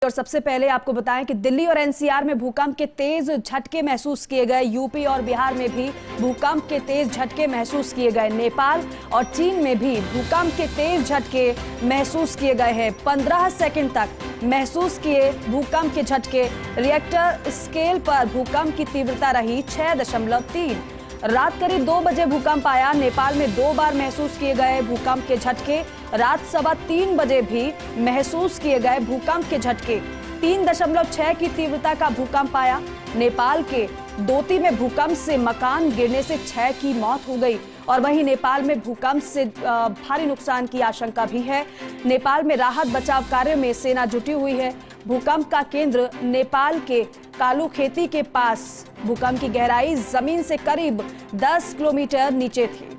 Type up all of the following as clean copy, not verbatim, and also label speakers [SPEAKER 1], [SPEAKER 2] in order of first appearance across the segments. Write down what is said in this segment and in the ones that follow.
[SPEAKER 1] और सबसे पहले आपको बताएं कि दिल्ली और एनसीआर में भूकंप के तेज झटके महसूस किए गए। यूपी और बिहार में भी भूकंप के तेज झटके महसूस किए गए। नेपाल और चीन में भी भूकंप के तेज झटके महसूस किए गए हैं। 15 सेकंड तक महसूस किए भूकंप के झटके। रिएक्टर स्केल पर भूकंप की तीव्रता रही 6.3। रात करीब 2 बजे भूकंप आया। नेपाल में 2 बार महसूस किए गए भूकंप के झटके। रात 3:15 बजे भी महसूस किए गए भूकंप के झटके। 3.6 की तीव्रता का भूकंप आया। नेपाल के दोती में भूकंप से मकान गिरने से 6 की मौत हो गई। और वहीं नेपाल में भूकंप से भारी नुकसान की आशंका भी है। नेपाल में राहत बचाव कार्य में सेना जुटी हुई है। भूकंप का केंद्र नेपाल के कालूखेती के पास। भूकंप की गहराई जमीन से करीब 10 किलोमीटर नीचे थी।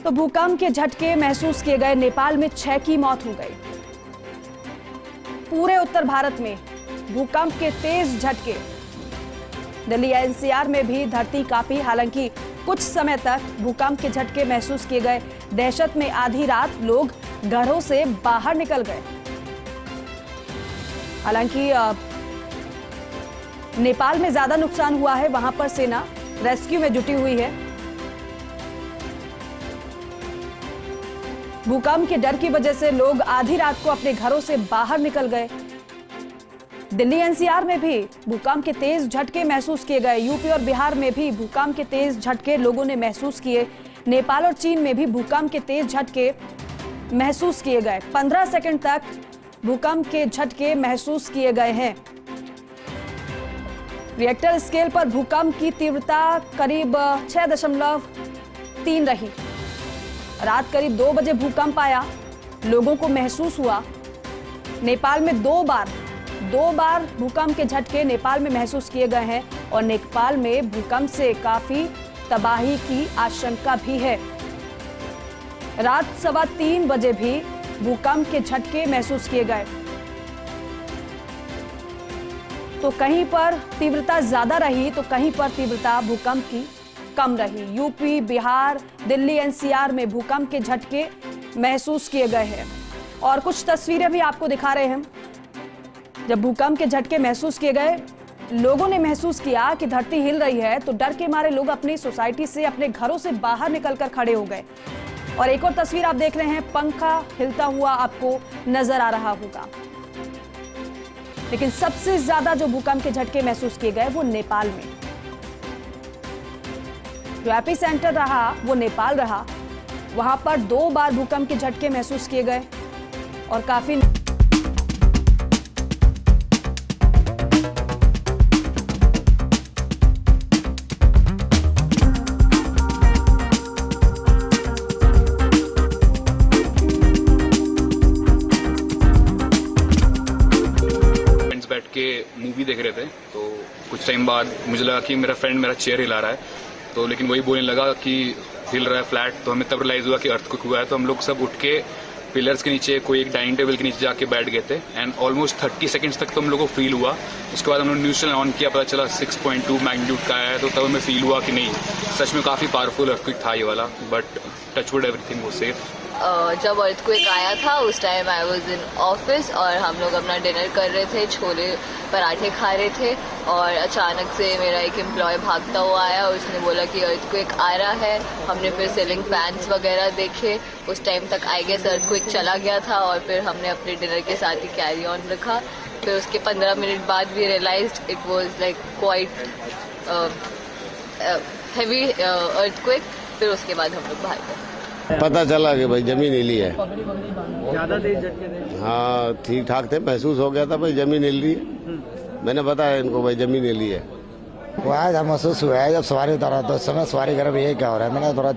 [SPEAKER 1] तो भूकंप के झटके महसूस किए गए। नेपाल में 6 की मौत हो गई। पूरे उत्तर भारत में भूकंप के तेज झटके। दिल्ली एनसीआर में भी धरती कांपी। हालांकि कुछ समय तक भूकंप के झटके महसूस किए गए। दहशत में आधी रात लोग घरों से बाहर निकल गए। हालांकि नेपाल में ज्यादा नुकसान हुआ है। वहां पर सेना रेस्क्यू में जुटी हुई है। भूकंप के डर की वजह से लोग आधी रात को अपने घरों से बाहर निकल गए। दिल्ली एनसीआर में भी भूकंप के तेज झटके महसूस किए गए। यूपी और बिहार में भी भूकंप के तेज झटके लोगों ने महसूस किए। नेपाल और चीन में भी भूकंप के तेज झटके महसूस किए गए। 15 सेकंड तक भूकंप के झटके महसूस किए गए हैं। रिएक्टर स्केल पर भूकंप की तीव्रता करीब 6.3 रही। रात करीब 2 बजे भूकंप आया। लोगों को महसूस हुआ। नेपाल में 2 बार भूकंप के झटके नेपाल में महसूस किए गए हैं। और नेपाल में भूकंप से काफी तबाही की आशंका भी है। रात 3:15 बजे भी भूकंप के झटके महसूस किए गए। तो कहीं पर तीव्रता ज्यादा रही तो कहीं पर तीव्रता भूकंप की कम रही। यूपी, बिहार, दिल्ली एनसीआर में भूकंप के झटके महसूस किए गए हैं। और कुछ तस्वीरें भी आपको दिखा रहे हैं। जब भूकंप के झटके महसूस किए गए, लोगों ने महसूस किया कि धरती हिल रही है, तो डर के मारे लोग अपनी सोसाइटी से, अपने घरों से बाहर निकलकर खड़े हो गए। और एक और तस्वीर आप देख रहे हैं, पंखा हिलता हुआ आपको नजर आ रहा होगा। लेकिन सबसे ज्यादा जो भूकंप के झटके महसूस किए गए वो नेपाल में। जो एपी सेंटर रहा वो नेपाल रहा। वहां पर 2 बार भूकंप के झटके महसूस किए गए और काफी
[SPEAKER 2] बैठ के मूवी देख रहे थे। तो कुछ टाइम बाद मुझे लगा कि मेरा फ्रेंड मेरा चेयर हिला रहा है। तो लेकिन वही बोलने लगा कि हिल रहा है फ्लैट। तो हमें तब रियलाइज हुआ कि अर्थक्वेक हुआ है। तो हम लोग सब उठ के पिलर्स के नीचे, कोई एक डाइनिंग टेबल के नीचे जाके बैठ गए थे। एंड ऑलमोस्ट 30 सेकंड्स तक तो हम लोग को फील हुआ। उसके बाद हमने न्यूज़ चैनल ऑन किया, पता चला 6.2 मैग्नीट्यूड का है। तो तब हमें फील हुआ कि नहीं, सच में काफ़ी पावरफुल अर्थक्वेक था ये वाला। But touchwood everything was safe.
[SPEAKER 3] जब अर्थक्वेक आया था उस time I was in office और हम लोग अपना डिनर कर रहे थे, छोले पराठे खा रहे थे। और अचानक से मेरा एक एम्प्लॉय भागता हुआ आया। उसने बोला कि अर्थक्वेक आ रहा है। हमने फिर सीलिंग फैंस वगैरह देखे। उस टाइम तक आई गेस अर्थक्वेक चला गया था। और फिर हमने अपने डिनर के साथ ही कैरी ऑन रखा। फिर उसके 15 मिनट बाद we realized it was like quite heavy earthquake. फिर उसके बाद हम लोग भाग गए।
[SPEAKER 4] पता चला कि भाई जमीन हिली है।
[SPEAKER 5] ज्यादा तेज झटके थे?
[SPEAKER 4] हाँ, ठीक ठाक थे। महसूस हो गया था भाई जमीन हिल रही है। मैंने बताया इनको भाई जमीन हिली है।
[SPEAKER 6] वो आज महसूस हुआ है जब सवारी उतारा तो उस समय सवारी घर में यही क्या हो रहा है। मैंने थोड़ा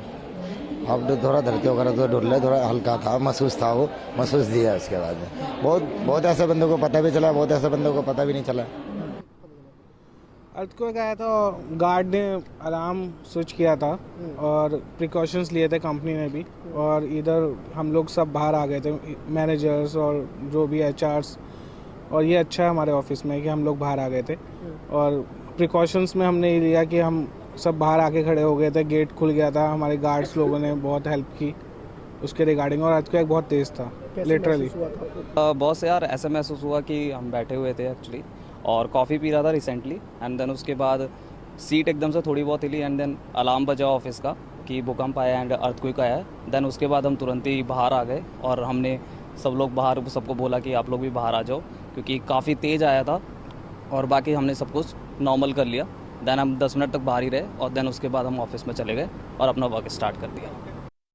[SPEAKER 6] धरती वगैरह तो ढूंढ थोड़ा हल्का था, महसूस था, वो महसूस दिया। उसके बाद में बहुत ऐसे बंदों को पता भी चला, बहुत ऐसे बंदों को पता भी नहीं चला।
[SPEAKER 5] अर्थक्वेक आया तो गार्ड ने अलार्म स्विच किया था और प्रिकॉशंस लिए थे कंपनी ने भी। और इधर हम लोग सब बाहर आ गए थे, मैनेजर्स और जो भी एचआर्स। और ये अच्छा है हमारे ऑफिस में कि हम लोग बाहर आ गए थे। और प्रिकॉशंस में हमने ये लिया कि हम सब बाहर आके खड़े हो गए थे। गेट खुल गया था, हमारे गार्ड्स लोगों ने बहुत हेल्प की। उसके रिगार्डिंग, और अर्थक्वेक बहुत तेज़ था लिटरली।
[SPEAKER 7] बहुत से यार ऐसा महसूस हुआ कि हम बैठे हुए थे एक्चुअली और कॉफ़ी पी रहा था रिसेंटली, एंड देन उसके बाद सीट एकदम से थोड़ी बहुत हिली, एंड देन अलार्म बजा ऑफिस का कि भूकंप आया एंड अर्थक्वेक आया है। देन उसके बाद हम तुरंत ही बाहर आ गए और हमने सब लोग बाहर सबको बोला कि आप लोग भी बाहर आ जाओ, क्योंकि काफ़ी तेज़ आया था। और बाकी हमने सब कुछ नॉर्मल कर लिया। देन हम 10 मिनट तक बाहर ही रहे और देन उसके बाद हम ऑफिस में चले गए और अपना वर्क स्टार्ट कर दिया।